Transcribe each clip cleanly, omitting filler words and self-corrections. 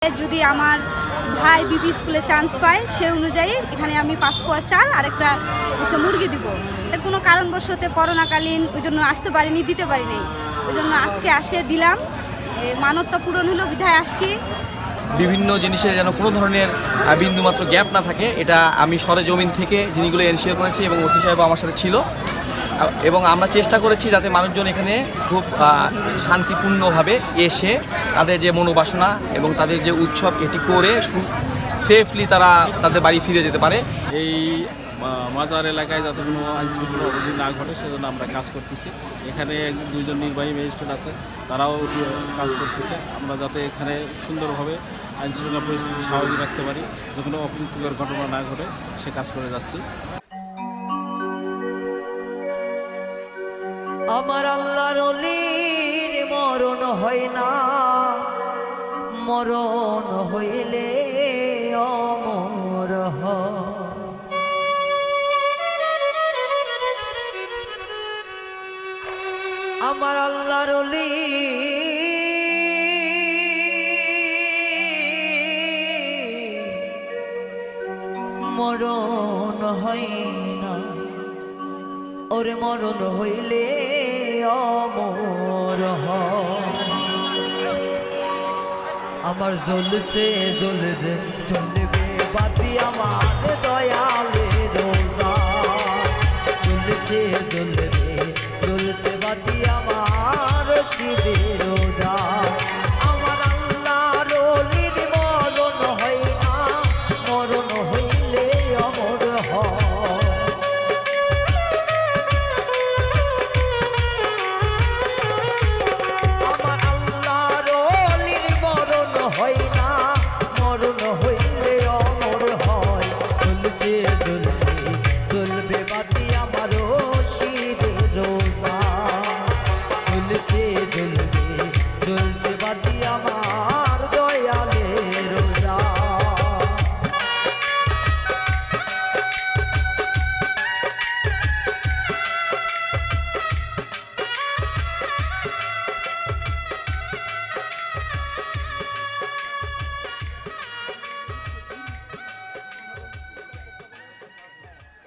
যদি আমার ভাই বিবি স্কুলে চান্স পায় সে অনুযায়ী এখানে আমি 5 পোয়া চাল আর একটা মুরগি দিব। এর কোনো কারণবশত করোনাকালীন ওই জন্য আসতে পারিনি, দিতে পারিনি, ওই জন্য আজকে আসে দিলাম। মানতটা পূরণ হলো, বিধায় আসছি। বিভিন্ন জিনিসের যেন কোনো ধরনের বিন্দুমাত্র গ্যাপ না থাকে, এটা আমি সরেজমিন থেকে জিনিসগুলো এনশিওর করেছি এবং ওসি সাহেব আমার সাথে ছিল এবং আমরা চেষ্টা করেছি যাতে মানুষজন এখানে খুব শান্তিপূর্ণভাবে এসে তাদের যে মনোবাসনা এবং তাদের যে উৎসব এটি করে সেফলি তারা তাদের বাড়ি ফিরে যেতে পারে। এই মাজার এলাকায় যাতে কোনো আইনশৃঙ্খলা অবধি না ঘটে সেজন্য আমরা কাজ করতেছি। এখানে দুজন নির্বাহী ম্যাজিস্ট্রেট আছে, তারাও কাজ করতেছে। আমরা যাতে এখানে সুন্দরভাবে আইনশৃঙ্খলা পরিস্থিতি স্বাভাবিক রাখতে পারি, যে কোনো অপ্রীতিকর ঘটনা না ঘটে সে কাজ করে যাচ্ছি। আমার আল্লাহর ওলির মরণ হয় না, মরণ হইলে অমর হয়। আমার আল্লাহর ওলি মরণ হয় না, ওরে মরণ হইলে অমর হয়। আমার জ্বলছে জ্বলছে জ্বলবে বাতি আমার দয়ালে রোজা, জ্বলছে জ্বলবে জ্বলছে বাতি আমার শিবে রোজা। আমার আল্লাহর ওলির মরণ হয় না, মরণ হইলে অমর হয়। আমার আল্লাহর ওলির মরণ হয় না, মরণ হইলে অমর হয়। জ্বলছে জ্বলছে জ্বলবে বাতি আমার শিবে রোজা, জ্বলছে জ্বলবে জ্বলছে বাতি আমার দয়ালে রোজা।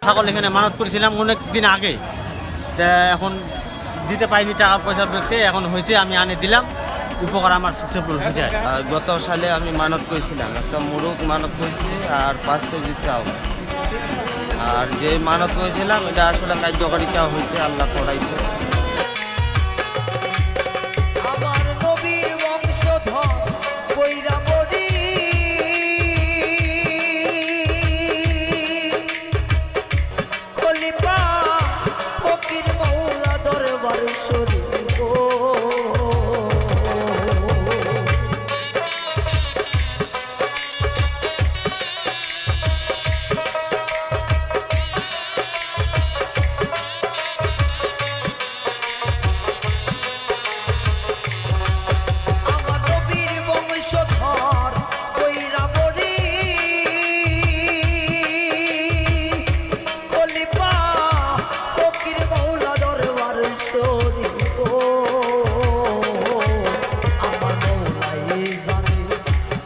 ছাগল এখানে মানত করেছিলাম অনেক দিন আগে, তা এখন দিতে পাইনি টাকা পয়সা পেতে, এখন হয়েছে আমি আনে দিলাম, উপকার আমার সাকসেসফুল হয়েছে। গত সালে আমি মানত করেছিলাম, একটা মোরগ মানত করেছি আর 5 কেজি চাল। আর যে মানত করেছিলাম এটা আসলে কার্যকারিতা হয়েছে, আল্লাহ করাইছে। আমার নবীর বংশধর কইরা মরি, খলিফা ফকির মৌলা দরবার শরীফ গো। আমার নবীর বংশধর কইরা মরি, খলিফা ফকির মৌলা দরবার শরীফ গো। আমার মৌলাই জানে,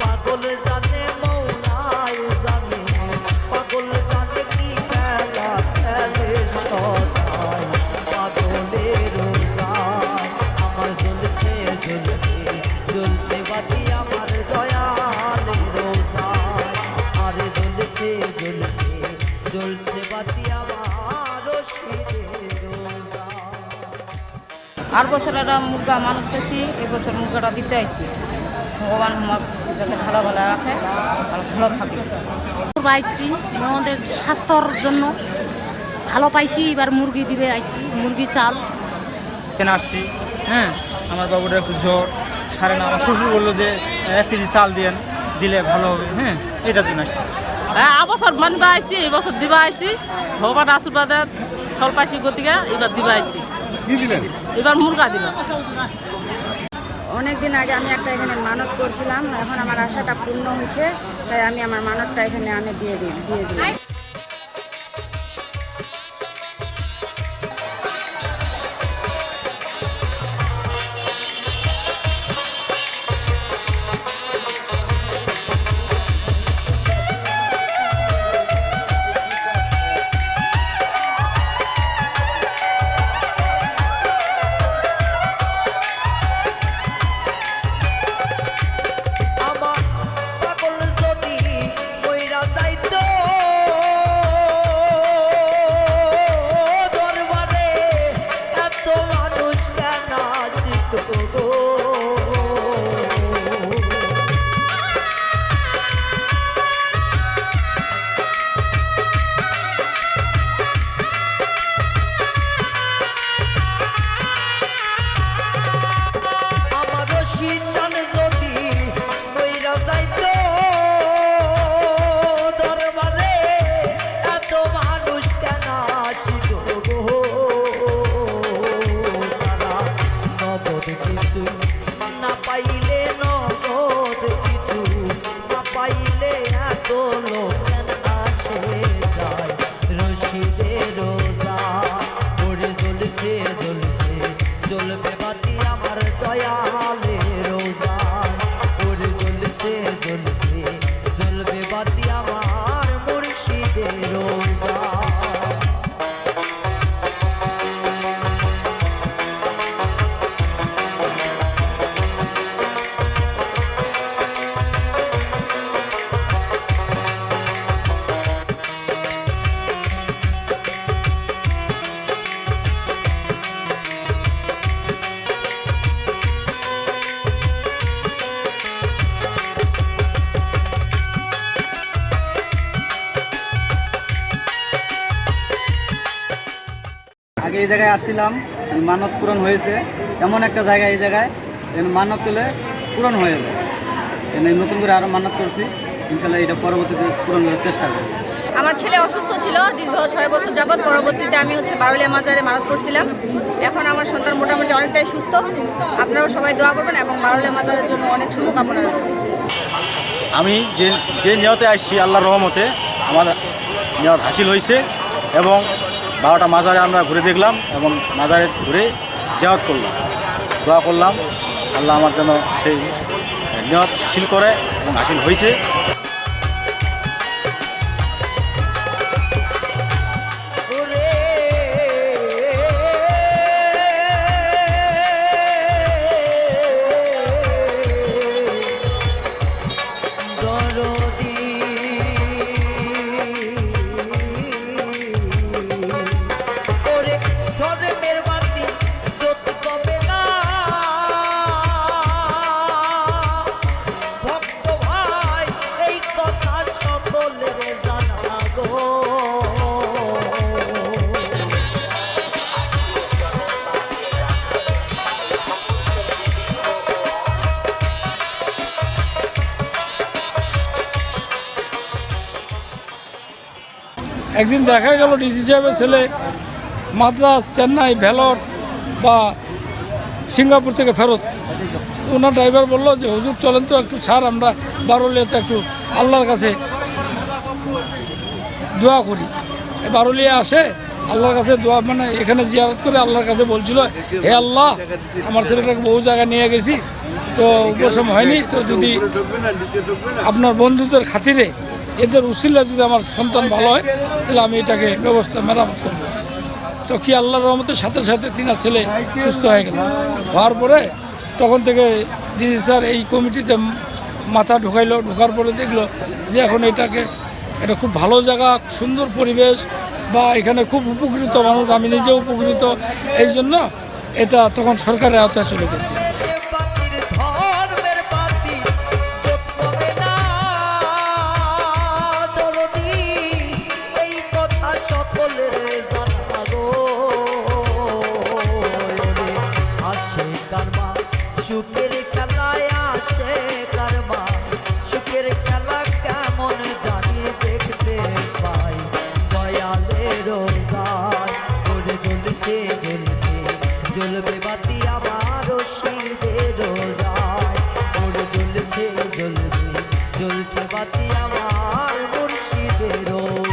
পাগল জানে, মৌলাই জানে, পাগল জানে কি খেলা খেলে সদাই পাগলের রোজায়। আমার জ্বলছে জ্বলবে জ্বলছে বাতি আমার দয়ালে রোজায়, আরে জ্বলছে জ্বলছে জ্বলছে বাতি আমার রশিদে রোজায়। আর বছর একটা মুরগা মানত করছি, এবছর মুরগাটা দিতে আইছি। ভগবান আমার যাতে ভালো ভালো রাখে আর ভালো থাকে। পাইছি আমাদের স্বাস্থ্যর জন্য ভালো পাইছি, এবার মুরগি দিবে আইছি, মুরগি চাল এখানে আসছি। হ্যাঁ, আমার বাবুটা একটু জ্বর সারে না, আমার শ্বশুর বললো যে 1 কেজি চাল দিলে ভালো হবে। হ্যাঁ, এটার জন্য আসছি। বছর মানগা আইছি, এবছর দিবা আইছি। ভগবান আশীর্বাদে ফল পাইছি গতিকে এবার দিবা আইছি। এবার মুরগা দিবা। অনেক দিন আগে আমি একটা এখানে মানত করছিলাম, এখন আমার আশাটা পূর্ণ হয়েছে, তাই আমি আমার মানতটা এখানে দিয়ে দিলাম। এই জায়গায় আসছিলাম, মানত পূরণ হয়েছে। এমন একটা জায়গা, এই জায়গায় মানত করলে পূরণ হয়ে যায়। নতুন করে আরও মানত করছি, ইনশাল্লাহ এটা পরবর্তীতে পূরণ করার চেষ্টা করি। আমার ছেলে অসুস্থ ছিল দীর্ঘ 6 বছর যাবৎ। পরবর্তীতে আমি বারুলিয়া মাজারে মানত করছিলাম। এখন আমার সন্তান মোটামুটি অনেকটাই সুস্থ। আপনারাও সবাই দোয়া করবেন এবং বারুলিয়া মাজারের জন্য অনেক শুভকামনা রাখবেন। আমি যে নিয়তে আসছি আল্লাহর রহমতে আমার নিয়ত হাসিল হয়েছে এবং 12টা মাজারে আমরা ঘুরে দেখলাম এবং মাজারে ঘুরে জিয়ারত করলাম, দোয়া করলাম আল্লাহ আমার যেন সেই নিয়ত হাসিল করে এবং হাসিল হয়েছে। একদিন দেখা গেল ডিসি সাহেবের ছেলে মাদ্রাস, চেন্নাই, ভেলোর বা সিঙ্গাপুর থেকে ফেরত। ওনার ড্রাইভার বললো যে হুজুর চলেন তো একটু ছাড়, আমরা বারুলিয়াতে একটু আল্লাহর কাছে দোয়া করি। বারুলিয়া আসে আল্লাহর কাছে দোয়া, মানে এখানে জিয়ারত করে আল্লাহর কাছে বলছিল, হে আল্লাহ আমার ছেলেটাকে বহু জায়গায় নিয়ে গেছি তো উপশম হয়নি, তো যদি আপনার বন্ধুদের খাতিরে এদের উসিলা যদি আমার সন্তান ভালো হয় তাহলে আমি এটাকে ব্যবস্থা মেরামত করব। তো কি আল্লাহর রহমতের সাথে সাথে তিনার ছেলে সুস্থ হয়ে গেল। হওয়ার পরে তখন থেকে ডিসি স্যার এই কমিটিতে মাথা ঢুকাইলো, ঢোকার পরে দেখলো যে এখন এটা খুব ভালো জায়গা, সুন্দর পরিবেশ বা এখানে খুব উপকৃত মানুষ, আমি নিজে উপকৃত, এই জন্য এটা তখন সরকারের আওতায় চলে গেছে। সুখের খেলায় আসে কারমা, সুখের খেলা কেমন জানি দেখতে পাই। দয়ালের রোজায় করে জ্বলছে জ্বলছে, জ্বলবে বাতি আমার রশিদের রোজায়। করে জ্বলছে জ্বলছে, জ্বলছে বাতি আমার মুর্শিদের রোজায়।